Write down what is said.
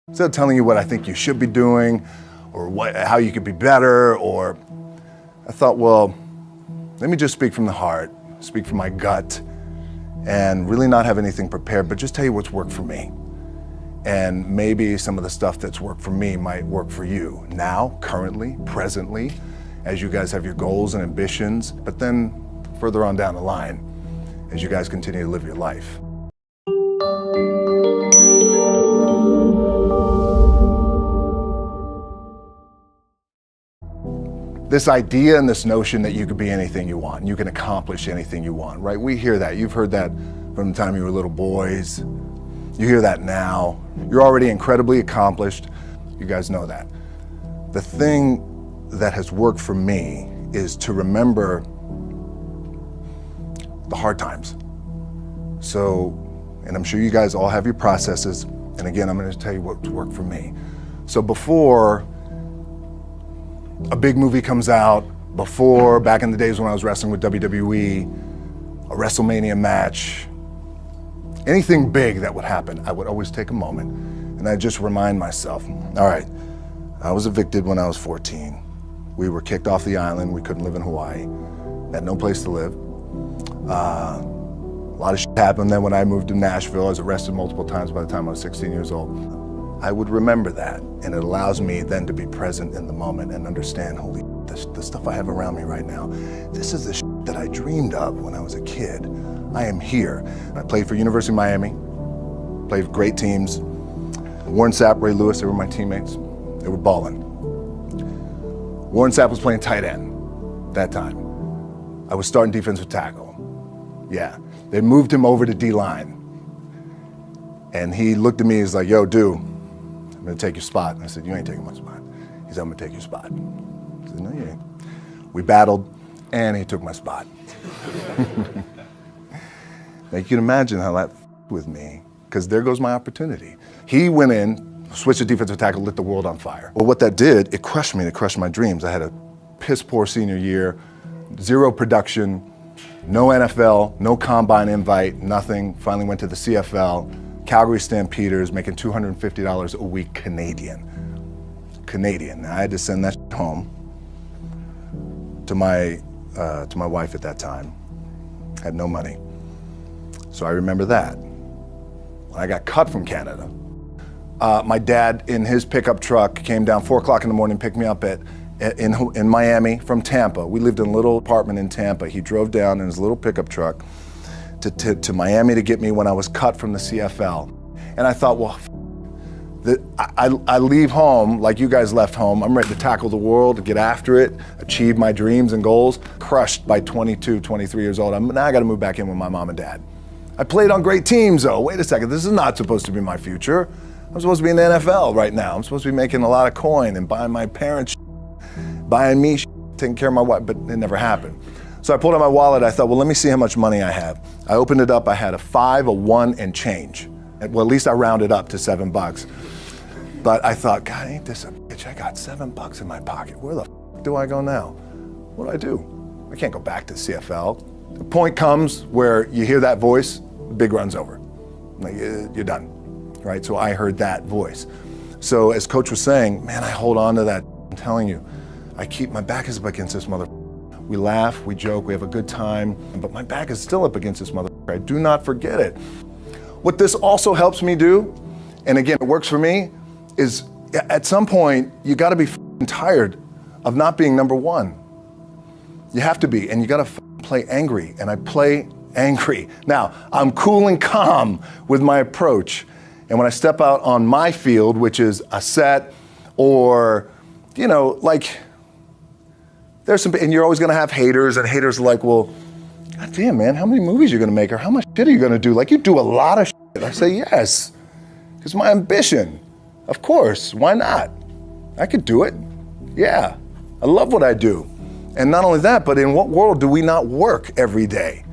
Instead of telling you what I think you should be doing or how you could be better, I thought, well, let me just speak from the heart, speak from my gut, and really not have anything prepared, but just tell you what's worked for me. And maybe some of the stuff that's worked for me might work for you now, currently, presently, as you guys have your goals and ambitions, but then further on down the line, as you guys continue to live your life. This idea and this notion that you could be anything you want, you can accomplish anything you want, right? We hear that. You've heard that from the time you were little boys. You hear that now. You're already incredibly accomplished. You guys know that. The thing that has worked for me is to remember the hard times. So, and I'm sure you guys all have your processes. And again, I'm going to tell you what's worked for me. So before a big movie comes out, before, back in the days when I was wrestling with WWE, a WrestleMania match, anything big that would happen, I would always take a moment and I'd just remind myself, all right, I was evicted when I was 14. We were kicked off the island. We couldn't live in Hawaii. Had no place to live. A lot of shit happened then when I moved to Nashville. I was arrested multiple times by the time I was 16 years old. I would remember that, and it allows me then to be present in the moment and understand, holy, the stuff I have around me right now, this is the shit that I dreamed of when I was a kid. I am here. And I played for University of Miami, played for great teams. Warren Sapp, Ray Lewis, they were my teammates. They were balling. Warren Sapp was playing tight end that time. I was starting defensive tackle. Yeah, they moved him over to D-line. And he looked at me, he's like, yo, dude, I'm gonna take your spot. And I said, you ain't taking my spot. He said, I'm gonna take your spot. I said, no, you ain't. We battled, and he took my spot. Now you can imagine how that with me, because there goes my opportunity. He went in, switched to defensive tackle, lit the world on fire. Well, what that did, it crushed me, it crushed my dreams. I had a piss poor senior year, zero production, no NFL, no combine invite, nothing. Finally went to the CFL. Calgary Stampeders, making $250 a week Canadian. Now, I had to send that home to my wife at that time. Had no money. So I remember that. When I got cut from Canada, my dad in his pickup truck came down 4 o'clock in the morning, picked me up in Miami from Tampa. We lived in a little apartment in Tampa. He drove down in his little pickup truck to Miami to get me when I was cut from the CFL. And I thought, well, I leave home like you guys left home. I'm ready to tackle the world, to get after it, achieve my dreams and goals. Crushed by 22, 23 years old. Now I got to move back in with my mom and dad. I played on great teams though. Wait a second, this is not supposed to be my future. I'm supposed to be in the NFL right now. I'm supposed to be making a lot of coin and buying my parents, buying me, taking care of my wife, but it never happened. So I pulled out my wallet, I thought, well, let me see how much money I have. I opened it up, I had a 5, a 1, and change. Well, at least I rounded up to $7. But I thought, God, ain't this a bitch? I got $7 in my pocket. Where the f do I go now? What do I do? I can't go back to CFL. The point comes where you hear that voice, the big run's over. Like, you're done, right? So I heard that voice. So as Coach was saying, man, I hold on to that. I'm telling you, my back is up against this mother. We laugh, we joke, we have a good time, but my back is still up against this mother. I do not forget it. What this also helps me do, and again, it works for me, is at some point, you gotta be tired of not being number one. You have to be, and you gotta play angry, and I play angry. Now, I'm cool and calm with my approach, and when I step out on my field, which is a set, or, you know, like, there's some, and you're always gonna have haters, and haters are like, well, God damn, man, how many movies are you gonna make, or how much shit are you gonna do? Like, you do a lot of shit. I say, yes, it's my ambition. Of course, why not? I could do it. Yeah, I love what I do. And not only that, but in what world do we not work every day?